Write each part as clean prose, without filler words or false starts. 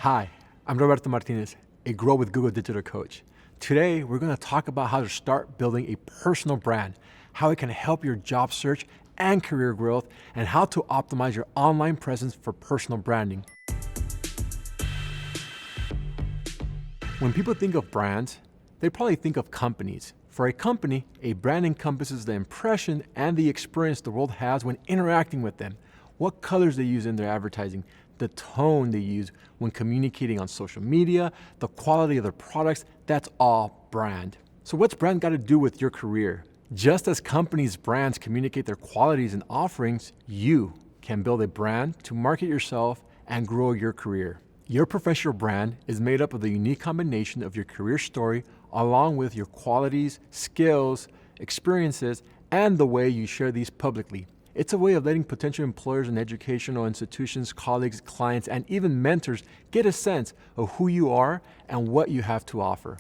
Hi, I'm Roberto Martinez, a Grow with Google digital coach. Today, we're going to talk about how to start building a personal brand, how it can help your job search and career growth, and how to optimize your online presence for personal branding. When people think of brands, they probably think of companies. For a company, a brand encompasses the impression and the experience the world has when interacting with them, what colors they use in their advertising, the tone they use when communicating on social media, the quality of their products. That's all brand. So what's brand got to do with your career? Just as companies' brands communicate their qualities and offerings, you can build a brand to market yourself and grow your career. Your professional brand is made up of the unique combination of your career story along with your qualities, skills, experiences, and the way you share these publicly. It's a way of letting potential employers and educational institutions, colleagues, clients, and even mentors get a sense of who you are and what you have to offer.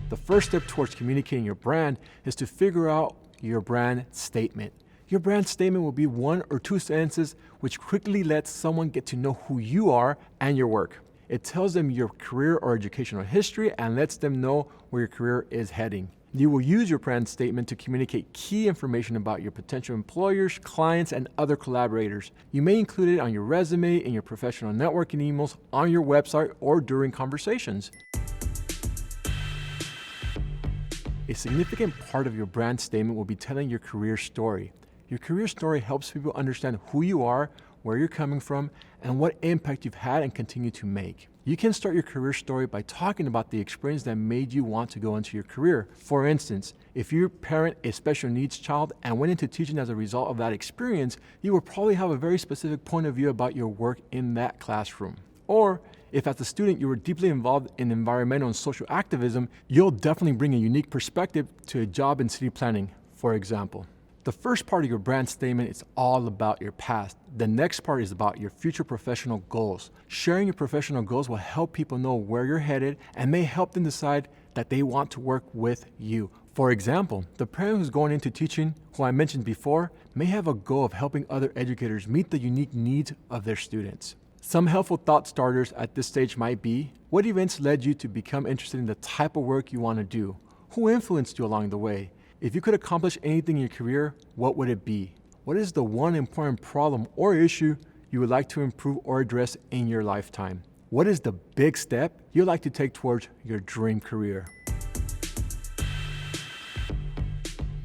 The first step towards communicating your brand is to figure out your brand statement. Your brand statement will be 1 or 2 sentences which quickly lets someone get to know who you are and your work. It tells them your career or educational history and lets them know where your career is heading. You will use your brand statement to communicate key information about your potential employers, clients, and other collaborators. You may include it on your resume, in your professional networking emails, on your website, or during conversations. A significant part of your brand statement will be telling your career story. Your career story helps people understand who you are, where you're coming from, and what impact you've had and continue to make. You can start your career story by talking about the experience that made you want to go into your career. For instance, if you parent a special needs child and went into teaching as a result of that experience, you will probably have a very specific point of view about your work in that classroom. Or if as a student you were deeply involved in environmental and social activism, you'll definitely bring a unique perspective to a job in city planning, for example. The first part of your brand statement is all about your past. The next part is about your future professional goals. Sharing your professional goals will help people know where you're headed and may help them decide that they want to work with you. For example, the parent who's going into teaching, who I mentioned before, may have a goal of helping other educators meet the unique needs of their students. Some helpful thought starters at this stage might be, what events led you to become interested in the type of work you want to do? Who influenced you along the way? If you could accomplish anything in your career, what would it be? What is the one important problem or issue you would like to improve or address in your lifetime? What is the big step you'd like to take towards your dream career?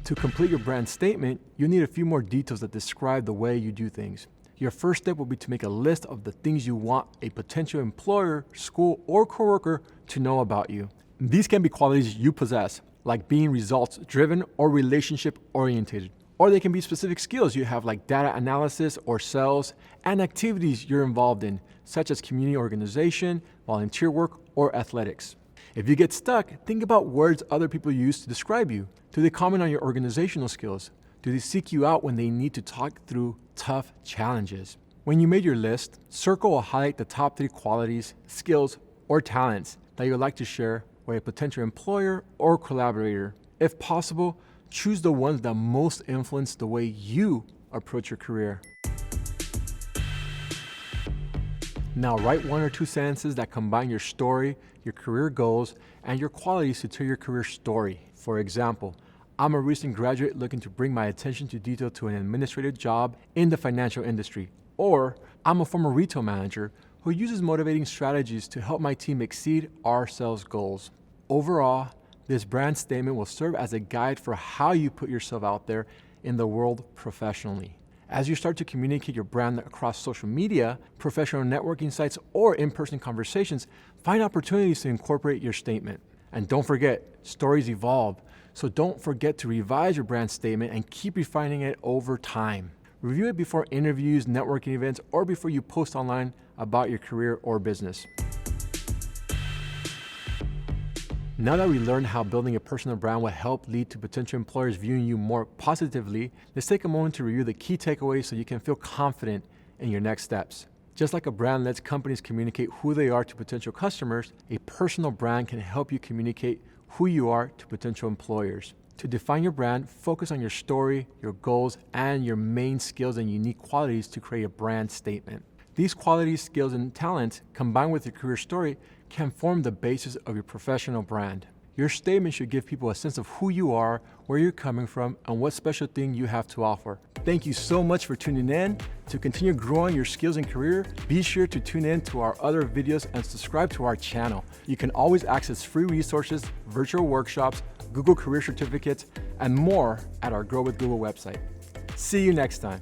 To complete your brand statement, you need a few more details that describe the way you do things. Your first step will be to make a list of the things you want a potential employer, school, or coworker to know about you. These can be qualities you possess, like being results-driven or relationship-oriented. Or they can be specific skills you have like data analysis or sales, and activities you're involved in, such as community organization, volunteer work, or athletics. If you get stuck, think about words other people use to describe you. Do they comment on your organizational skills? Do they seek you out when they need to talk through tough challenges? When you made your list, circle or highlight the top 3 qualities, skills, or talents that you would like to share with a potential employer or collaborator. If possible, choose the ones that most influence the way you approach your career. Now write 1 or 2 sentences that combine your story, your career goals, and your qualities to tell your career story. For example, I'm a recent graduate looking to bring my attention to detail to an administrative job in the financial industry. Or, I'm a former retail manager who uses motivating strategies to help my team exceed our sales goals. Overall, this brand statement will serve as a guide for how you put yourself out there in the world professionally. As you start to communicate your brand across social media, professional networking sites, or in-person conversations, find opportunities to incorporate your statement. And don't forget, stories evolve, so don't forget to revise your brand statement and keep refining it over time. Review it before interviews, networking events, or before you post online about your career or business. Now that we learned how building a personal brand will help lead to potential employers viewing you more positively, let's take a moment to review the key takeaways so you can feel confident in your next steps. Just like a brand lets companies communicate who they are to potential customers, a personal brand can help you communicate who you are to potential employers. To define your brand, focus on your story, your goals, and your main skills and unique qualities to create a brand statement. These qualities, skills, and talents, combined with your career story, can form the basis of your professional brand. Your statement should give people a sense of who you are, where you're coming from, and what special thing you have to offer. Thank you so much for tuning in. To continue growing your skills and career, be sure to tune in to our other videos and subscribe to our channel. You can always access free resources, virtual workshops, Google career certificates, and more at our Grow with Google website. See you next time.